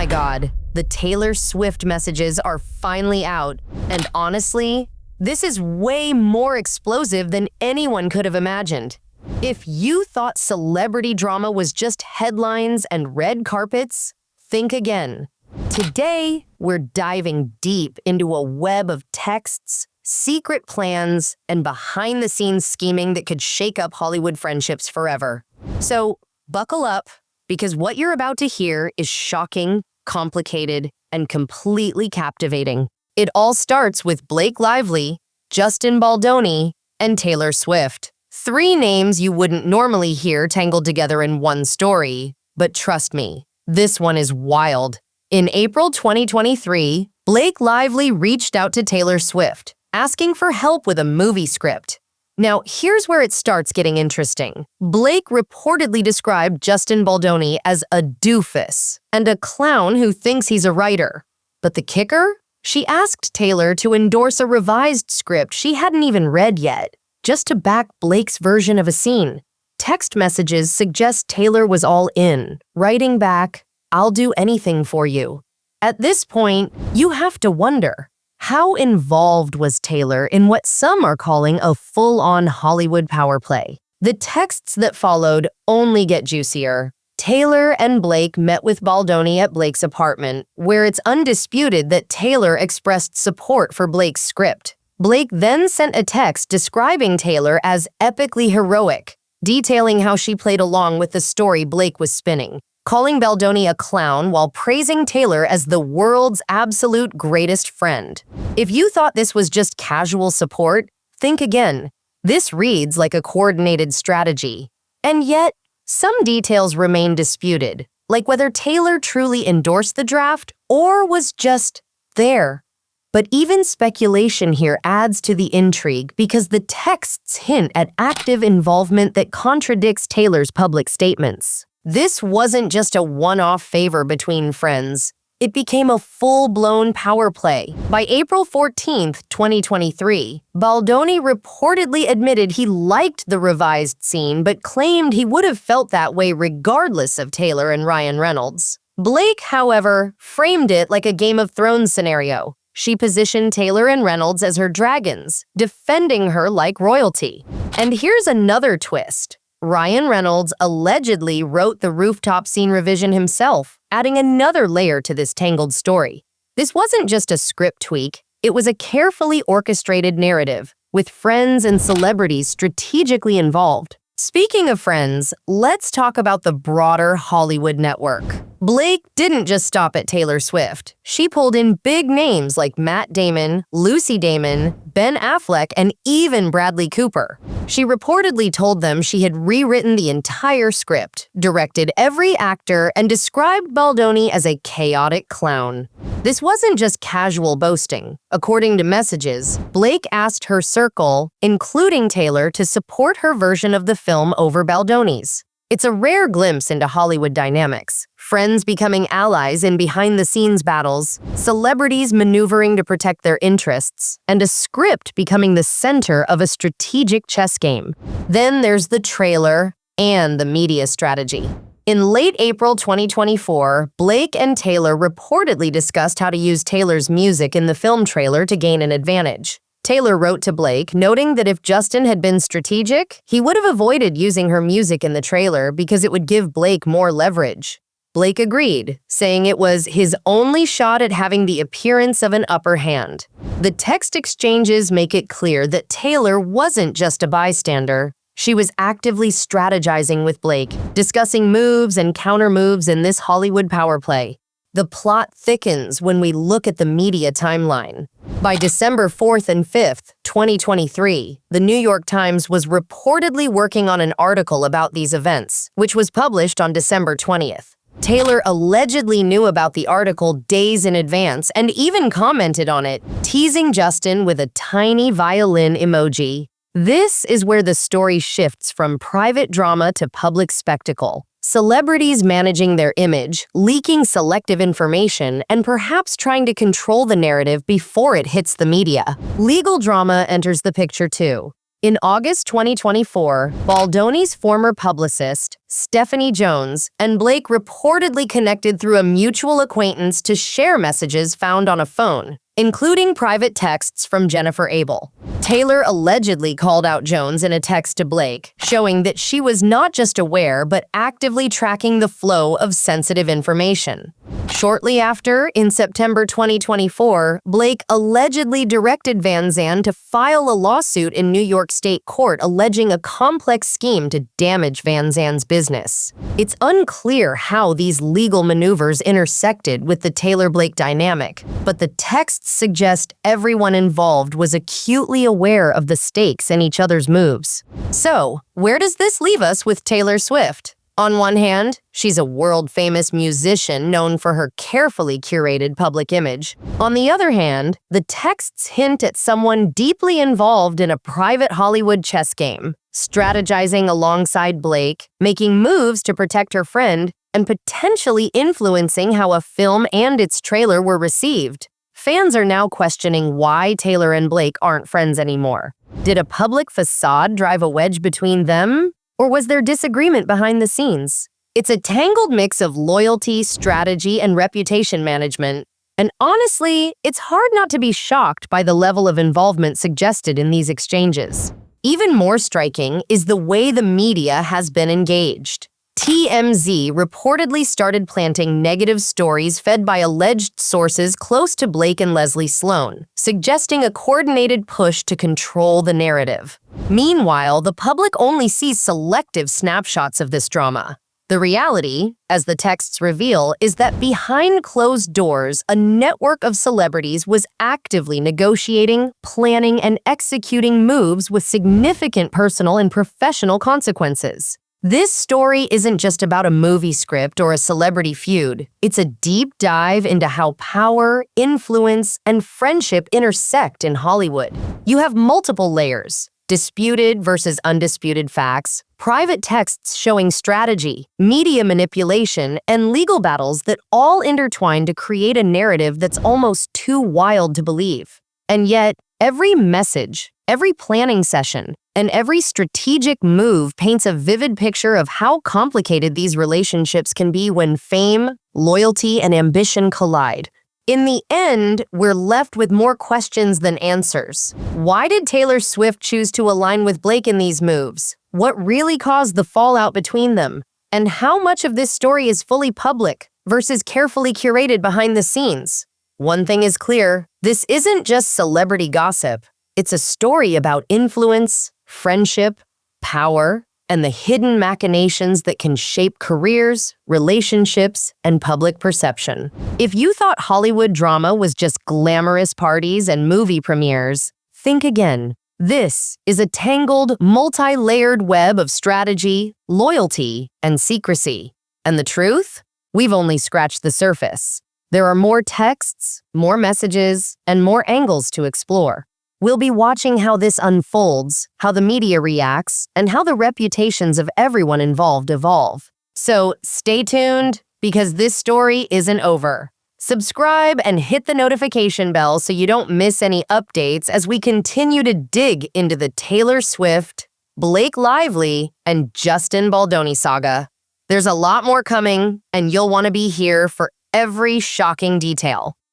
my God, the Taylor Swift messages are finally out, and honestly, this is way more explosive than anyone could have imagined. If you thought celebrity drama was just headlines and red carpets, think again. Today, we're diving deep into a web of texts, secret plans, and behind-the-scenes scheming that could shake up Hollywood friendships forever. So, buckle up, because what you're about to hear is shocking, complicated, and completely captivating. It all starts with Blake Lively, Justin Baldoni, and Taylor Swift. Three names you wouldn't normally hear tangled together in one story, but trust me, this one is wild. In April 2023, Blake Lively reached out to Taylor Swift, asking for help with a movie script. Now, here's where it starts getting interesting. Blake reportedly described Justin Baldoni as a doofus and a clown who thinks he's a writer. But the kicker? She asked Taylor to endorse a revised script she hadn't even read yet, just to back Blake's version of a scene. Text messages suggest Taylor was all in, writing back, "I'll do anything for you." At this point, you have to wonder, how involved was Taylor in what some are calling a full-on Hollywood power play? The texts that followed only get juicier. Taylor and Blake met with Baldoni at Blake's apartment, where it's undisputed that Taylor expressed support for Blake's script. Blake then sent a text describing Taylor as epically heroic, detailing how she played along with the story Blake was spinning, calling Baldoni a clown while praising Taylor as the world's absolute greatest friend. If you thought this was just casual support, think again. This reads like a coordinated strategy. And yet, some details remain disputed, like whether Taylor truly endorsed the draft or was just there. But even speculation here adds to the intrigue because the texts hint at active involvement that contradicts Taylor's public statements. This wasn't just a one-off favor between friends. It became a full-blown power play. By April 14th, 2023, Baldoni reportedly admitted he liked the revised scene but claimed he would have felt that way regardless of Taylor and Ryan Reynolds. Blake, however, framed it like a Game of Thrones scenario. She positioned Taylor and Reynolds as her dragons, defending her like royalty. And here's another twist. Ryan Reynolds allegedly wrote the rooftop scene revision himself, adding another layer to this tangled story. This wasn't just a script tweak, it was a carefully orchestrated narrative, with friends and celebrities strategically involved. Speaking of friends, let's talk about the broader Hollywood network. Blake didn't just stop at Taylor Swift. She pulled in big names like Matt Damon, Lucy Damon, Ben Affleck, and even Bradley Cooper. She reportedly told them she had rewritten the entire script, directed every actor, and described Baldoni as a chaotic clown. This wasn't just casual boasting. According to messages, Blake asked her circle, including Taylor, to support her version of the film over Baldoni's. It's a rare glimpse into Hollywood dynamics. Friends becoming allies in behind-the-scenes battles, celebrities maneuvering to protect their interests, and a script becoming the center of a strategic chess game. Then there's the trailer and the media strategy. In late April 2024, Blake and Taylor reportedly discussed how to use Taylor's music in the film trailer to gain an advantage. Taylor wrote to Blake, noting that if Justin had been strategic, he would have avoided using her music in the trailer because it would give Blake more leverage. Blake agreed, saying it was his only shot at having the appearance of an upper hand. The text exchanges make it clear that Taylor wasn't just a bystander. She was actively strategizing with Blake, discussing moves and counter-moves in this Hollywood power play. The plot thickens when we look at the media timeline. By December 4th and 5th, 2023, the New York Times was reportedly working on an article about these events, which was published on December 20th. Taylor allegedly knew about the article days in advance and even commented on it, teasing Justin with a tiny violin emoji. This is where the story shifts from private drama to public spectacle. Celebrities managing their image, leaking selective information, and perhaps trying to control the narrative before it hits the media. Legal drama enters the picture too. In August 2024, Baldoni's former publicist, Stephanie Jones, and Blake reportedly connected through a mutual acquaintance to share messages found on a phone, including private texts from Jennifer Abel. Taylor allegedly called out Jones in a text to Blake, showing that she was not just aware but actively tracking the flow of sensitive information. Shortly after, in September 2024, Blake allegedly directed Van Zandt to file a lawsuit in New York State court alleging a complex scheme to damage Van Zandt's business. It's unclear how these legal maneuvers intersected with the Taylor-Blake dynamic, but the texts suggest everyone involved was acutely aware of the stakes in each other's moves. So, where does this leave us with Taylor Swift? On one hand, she's a world-famous musician known for her carefully curated public image. On the other hand, the texts hint at someone deeply involved in a private Hollywood chess game, strategizing alongside Blake, making moves to protect her friend, and potentially influencing how a film and its trailer were received. Fans are now questioning why Taylor and Blake aren't friends anymore. Did a public facade drive a wedge between them? Or was there disagreement behind the scenes? It's a tangled mix of loyalty, strategy, and reputation management. And honestly, it's hard not to be shocked by the level of involvement suggested in these exchanges. Even more striking is the way the media has been engaged. TMZ reportedly started planting negative stories fed by alleged sources close to Blake and Leslie Sloan, suggesting a coordinated push to control the narrative. Meanwhile, the public only sees selective snapshots of this drama. The reality, as the texts reveal, is that behind closed doors, a network of celebrities was actively negotiating, planning, and executing moves with significant personal and professional consequences. This story isn't just about a movie script or a celebrity feud. It's a deep dive into how power, influence, and friendship intersect in Hollywood. You have multiple layers: disputed versus undisputed facts, private texts showing strategy, media manipulation, and legal battles that all intertwine to create a narrative that's almost too wild to believe. And yet, every message, every planning session, and every strategic move paints a vivid picture of how complicated these relationships can be when fame, loyalty, and ambition collide. In the end, we're left with more questions than answers. Why did Taylor Swift choose to align with Blake in these moves? What really caused the fallout between them? And how much of this story is fully public versus carefully curated behind the scenes? One thing is clear: this isn't just celebrity gossip. It's a story about influence, friendship, power, and the hidden machinations that can shape careers, relationships, and public perception. If you thought Hollywood drama was just glamorous parties and movie premieres, think again. This is a tangled, multi-layered web of strategy, loyalty, and secrecy. And the truth? We've only scratched the surface. There are more texts, more messages, and more angles to explore. We'll be watching how this unfolds, how the media reacts, and how the reputations of everyone involved evolve. So stay tuned, because this story isn't over. Subscribe and hit the notification bell so you don't miss any updates as we continue to dig into the Taylor Swift, Blake Lively, and Justin Baldoni saga. There's a lot more coming, and you'll want to be here for every shocking detail.